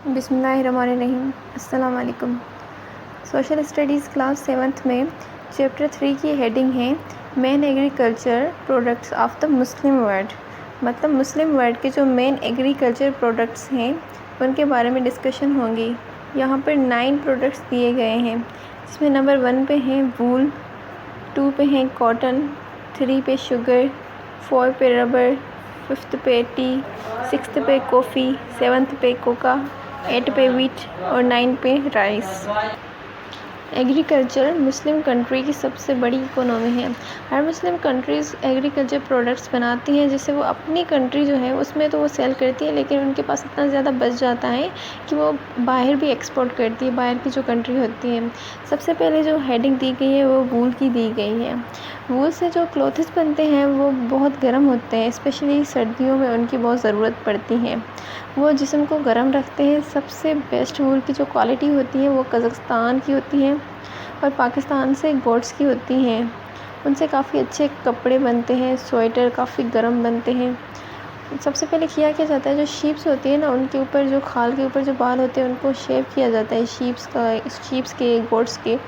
बिस्मिल्लाहिर्रहमानिर्रहीम। अस्सलाम वालेकुम। सोशल स्टडीज़ क्लास 7th में चैप्टर 3 की हेडिंग है main agriculture products of the Muslim world. मतलब मुस्लिम वर्ल्ड के जो मेन एग्रीकल्चर प्रोडक्ट्स हैं उनके बारे में डिस्कशन होंगी। यहाँ पर 9 प्रोडक्ट्स दिए गए हैं, जिसमें नंबर 1 पे हैं वूल, 2 पे हैं कॉटन, 3 पे शुगर, 4 पे रबर, 5th पे टी, 6th पे कॉफ़ी, 7th पे कोका, 8 पे वीट और 9 पे राइस। एग्रीकल्चर मुस्लिम कंट्री की सबसे बड़ी इकोनॉमी है। हर मुस्लिम कंट्रीज़ एग्रीकल्चर प्रोडक्ट्स बनाती हैं, जिससे वो अपनी कंट्री जो है उसमें तो वो सेल करती है, लेकिन उनके पास इतना ज़्यादा बच जाता है कि वो बाहर भी एक्सपोर्ट करती है, बाहर की जो कंट्री होती है। सबसे पहले जो हेडिंग दी गई है वो वूल की दी गई है। वूल से जो क्लोथ्स बनते हैं वो बहुत गर्म होते हैं, स्पेशली सर्दियों में उनकी बहुत ज़रूरत पड़ती है। वो जिस्म को गर्म रखते हैं। सबसे बेस्ट वूल की जो क्वालिटी होती है वो कज़ाकिस्तान की होती है और पाकिस्तान से गोट्स की होती हैं। उनसे काफ़ी अच्छे कपड़े बनते हैं, स्वेटर काफ़ी गर्म बनते हैं। सबसे पहले किया क्या जाता है, जो शीप्स होती है ना, उनके ऊपर जो खाल के ऊपर जो बाल होते हैं उनको शेव किया जाता है, शीप्स के, गोट्स के।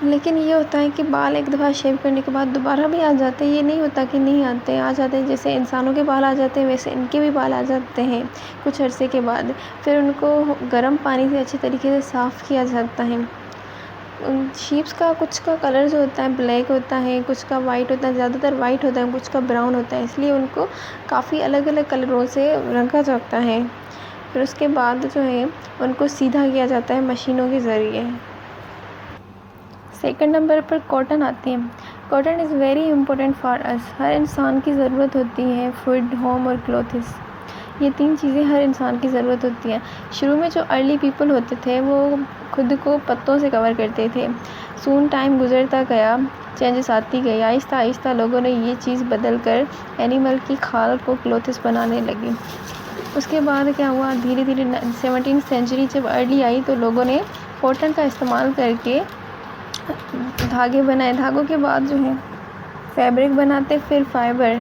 लेकिन ये होता है कि बाल एक दफ़ा शेव करने के बाद दोबारा भी आ जाते हैं। ये नहीं होता कि नहीं आते, आ जाते हैं। जैसे इंसानों के बाल आ जाते हैं वैसे इनके भी बाल आ जाते हैं कुछ अरसे के बाद। फिर उनको गर्म पानी से अच्छे तरीके से साफ़ किया जाता है। शीप्स का कुछ का कलर जो होता है ब्लैक होता है, कुछ का वाइट होता है, ज़्यादातर वाइट होता है, कुछ का ब्राउन होता है, इसलिए उनको काफ़ी अलग अलग कलरों से रंगा जाता है। फिर उसके बाद जो है उनको सीधा किया जाता है मशीनों के ज़रिए। सेकंड नंबर पर कॉटन आती है। Cotton is very important for us. हर इंसान की ज़रूरत होती है, फूड, होम और क्लोथ्स। ये 3 चीज़ें हर इंसान की ज़रूरत होती है। शुरू में जो अर्ली पीपल होते थे वो खुद को पत्तों से कवर करते थे। सून टाइम गुजरता गया, चेंजेस आती गई। आहिस्ता आहिस्ता लोगों ने ये चीज़ बदल कर एनिमल की खाल को क्लोथ्स बनाने लगे। उसके बाद क्या हुआ, धीरे धीरे 17th सेंचुरी जब अर्ली आई तो लोगों ने कॉटन का इस्तेमाल करके धागे बनाए। धागों के बाद जो है फैब्रिक बनाते, फिर फाइबर।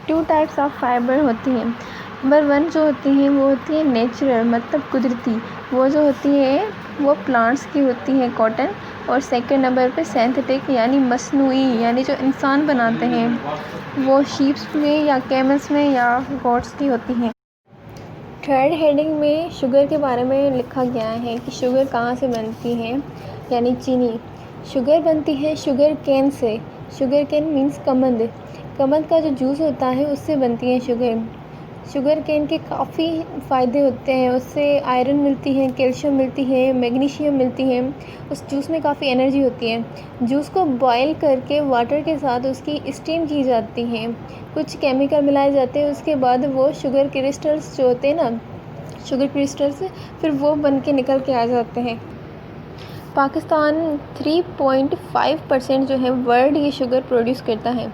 2 टाइप्स ऑफ फाइबर होती हैं। नंबर 1 जो होती है वो होती है नेचुरल, मतलब कुदरती। वो जो होती है वो प्लांट्स की होती है, कॉटन। और सेकंड नंबर पे सिंथेटिक यानी मसनूई, यानी जो इंसान बनाते हैं, वो शीप्स में या कैमल्स में या गोट्स की होती हैं। थर्ड हेडिंग में शुगर के बारे में लिखा गया है कि शुगर कहाँ से बनती है, यानी चीनी। शुगर बनती है शुगर केन से। Sugar cane means कमंद। कमंद का जो जूस होता है उससे बनती है शुगर। शुगर केन के काफ़ी फ़ायदे होते हैं। उससे आयरन मिलती है, कैल्शियम मिलती है, मैग्नीशियम मिलती है। उस जूस में काफ़ी एनर्जी होती है। जूस को बॉयल करके वाटर के साथ उसकी स्टीम की जाती है, कुछ केमिकल मिलाए जाते हैं। उसके बाद वो शुगर क्रिस्टल्स जो होते हैं ना, शुगर क्रिस्टल्स, फिर वो बन के निकल के आ जाते हैं। पाकिस्तान 3.5% जो है वर्ल्ड ये शुगर प्रोड्यूस करता है।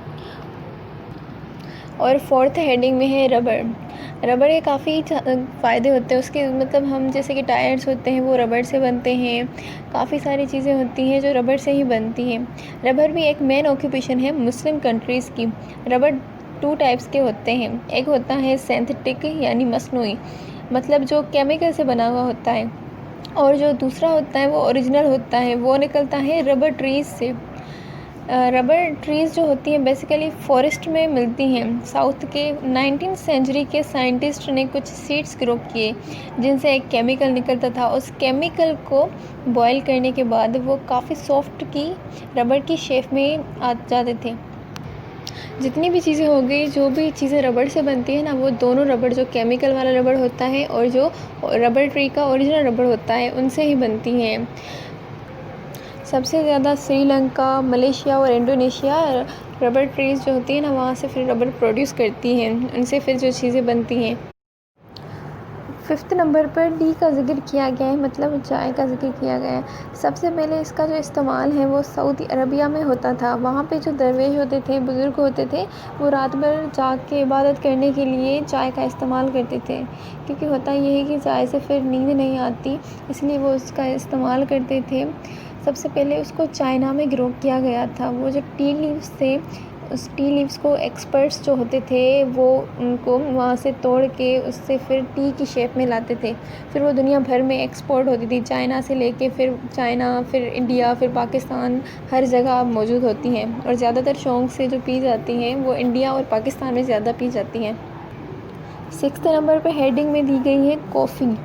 और फोर्थ हेडिंग में है रबर। रबर के काफ़ी फ़ायदे होते हैं उसके, मतलब हम जैसे कि टायर्स होते हैं वो रबर से बनते हैं। काफ़ी सारी चीज़ें होती हैं जो रबर से ही बनती हैं। रबर भी एक मेन ऑक्यूपेशन है मुस्लिम कंट्रीज़ की। रबर 2 टाइप्स के होते हैं। एक होता है सिंथेटिक यानी मसनूई, मतलब जो केमिकल से बना हुआ होता है। और जो दूसरा होता है वो ओरिजिनल होता है, वो निकलता है रबर ट्रीज़ से। रबर ट्रीज़ जो होती हैं बेसिकली फॉरेस्ट में मिलती हैं। साउथ के 19th सेंचुरी के साइंटिस्ट ने कुछ सीड्स ग्रो किए जिनसे एक केमिकल निकलता था। उस केमिकल को बॉयल करने के बाद वो काफ़ी सॉफ्ट की रबर की शेप में आ जाते थे। जितनी भी चीज़ें हो गई, जो भी चीज़ें रबर से बनती है ना, वो दोनों रबर, जो केमिकल वाला रबर होता है और जो रबर ट्री का ओरिजिनल रबर होता है, उनसे ही बनती हैं। सबसे ज़्यादा श्रीलंका, मलेशिया और इंडोनेशिया रबर ट्रीज़ जो होती है ना, वहाँ से फिर रबर प्रोड्यूस करती हैं। उनसे फिर जो चीज़ें बनती हैं। 5th नंबर पर टी का ज़िक्र किया गया है, मतलब चाय का ज़िक्र किया गया है। सबसे पहले इसका जो इस्तेमाल है वो सऊदी अरबिया में होता था। वहाँ पे जो दरवेश होते थे, बुज़ुर्ग होते थे, वो रात भर जाग के इबादत करने के लिए चाय का इस्तेमाल करते थे, क्योंकि होता ये है कि चाय से फिर नींद नहीं आती, इसलिए वो उसका इस्तेमाल करते थे। सबसे पहले उसको चाइना में ग्रो किया गया था। वो जो टी लीव्स थे उस टी लीव्स को एक्सपर्ट्स जो होते थे वो उनको वहाँ से तोड़ के उससे फिर टी की शेप में लाते थे। फिर वो दुनिया भर में एक्सपोर्ट होती थी, चाइना से लेके फिर चाइना, फिर इंडिया, फिर पाकिस्तान, हर जगह मौजूद होती हैं। और ज़्यादातर शौक़ से जो पी जाती हैं वो इंडिया और पाकिस्तान में ज़्यादा पी जाती हैं। 6th नंबर पे हेडिंग में दी गई है कॉफ़ी।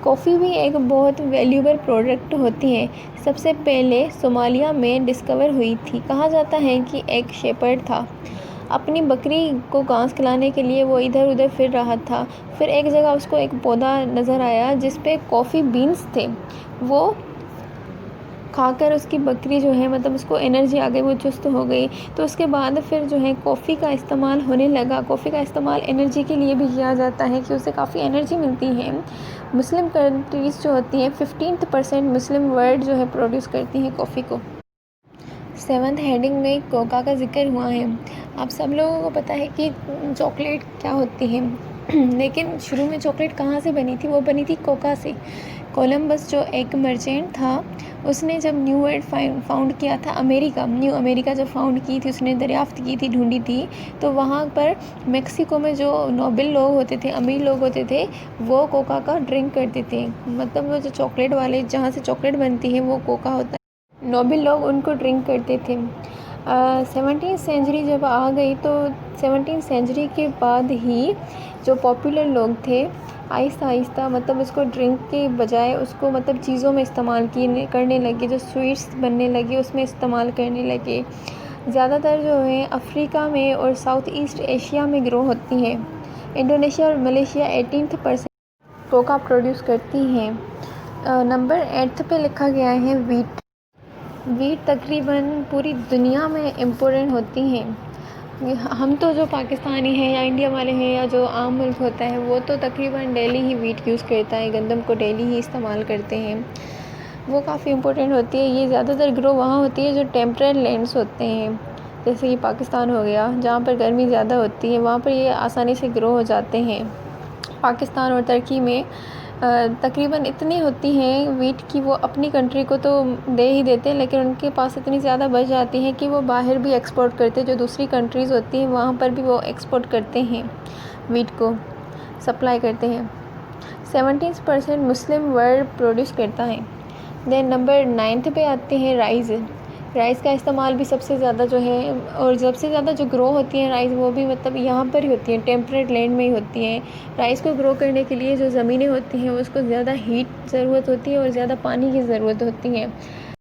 कॉफ़ी भी एक बहुत वैल्यूएबल प्रोडक्ट होती है। सबसे पहले सोमालिया में डिस्कवर हुई थी। कहा जाता है कि एक शेपर्ड था, अपनी बकरी को घास खिलाने के लिए वो इधर उधर फिर रहा था। फिर एक जगह उसको एक पौधा नज़र आया जिस पे कॉफ़ी बीन्स थे। वो खाकर उसकी बकरी जो है मतलब उसको एनर्जी आ गई, वो चुस्त हो गई। तो उसके बाद फिर जो है कॉफ़ी का इस्तेमाल होने लगा। कॉफ़ी का इस्तेमाल एनर्जी के लिए भी किया जाता है कि उससे काफ़ी एनर्जी मिलती है। मुस्लिम कंट्रीज़ जो होती हैं 15% मुस्लिम वर्ल्ड जो है प्रोड्यूस करती हैं कॉफ़ी को। 7th हेडिंग में कोका का ज़िक्र हुआ है। आप सब लोगों को पता है कि चॉकलेट क्या होती है लेकिन शुरू में चॉकलेट कहाँ से बनी थी? वो बनी थी कोका से। कोलंबस जो एक मर्चेंट था, उसने जब न्यू वर्ल्ड फाउंड किया था, न्यू अमेरिका जब फाउंड की थी, उसने दरियाफ्त की थी, ढूंढी थी, तो वहाँ पर मेक्सिको में जो नोबल लोग होते थे, अमीर लोग होते थे, वो कोका का ड्रिंक करते थे। मतलब वो जो चॉकलेट वाले जहाँ से चॉकलेट बनती है वो कोका होता है। नोबल लोग उनको ड्रिंक करते थे। 17th सेंचुरी जब आ गई तो 17th सेंचुरी के बाद ही जो पॉपुलर लोग थे आहिस्ता आहिस्ता मतलब उसको ड्रिंक के बजाय उसको मतलब चीज़ों में इस्तेमाल करने लगे। जो स्वीट्स बनने लगे उसमें इस्तेमाल करने लगे। ज़्यादातर जो है अफ्रीका में और साउथ ईस्ट एशिया में ग्रो होती हैं। इंडोनेशिया और मलेशिया 18% कोका प्रोड्यूस करती हैं। नंबर 8 पे लिखा गया है वीट। वीट तकरीबन पूरी दुनिया में इम्पोर्टेंट होती हैं। हम तो जो पाकिस्तानी हैं या इंडिया वाले हैं या जो आम मुल्क होता है वो तो तकरीबन डेली ही वीट यूज़ करता है, गंदम को डेली ही इस्तेमाल करते हैं। वो काफ़ी इम्पोर्टेंट होती है। ये ज़्यादातर ग्रो वहाँ होती है जो टेम्परेट लैंड्स होते हैं, जैसे कि पाकिस्तान हो गया, जहाँ पर गर्मी ज़्यादा होती है, वहाँ पर ये आसानी से ग्रो हो जाते हैं। पाकिस्तान और तुर्की में तकरीबन इतनी होती हैं वीट की, वो अपनी कंट्री को तो दे ही देते हैं लेकिन उनके पास इतनी ज़्यादा बच जाती है कि वो बाहर भी एक्सपोर्ट करते हैं। जो दूसरी कंट्रीज़ होती हैं वहाँ पर भी वो एक्सपोर्ट करते हैं, वीट को सप्लाई करते हैं। 17% मुस्लिम वर्ल्ड प्रोड्यूस करता है। देन नंबर 9 पे आते हैं राइस। राइस का इस्तेमाल भी सबसे ज़्यादा जो है और सबसे ज़्यादा जो ग्रो होती है राइस वो भी मतलब यहाँ पर ही होती है, टेम्परेट लैंड में ही होती है। राइस को ग्रो करने के लिए जो ज़मीनें होती हैं उसको ज़्यादा हीट ज़रूरत होती है और ज़्यादा पानी की ज़रूरत होती है।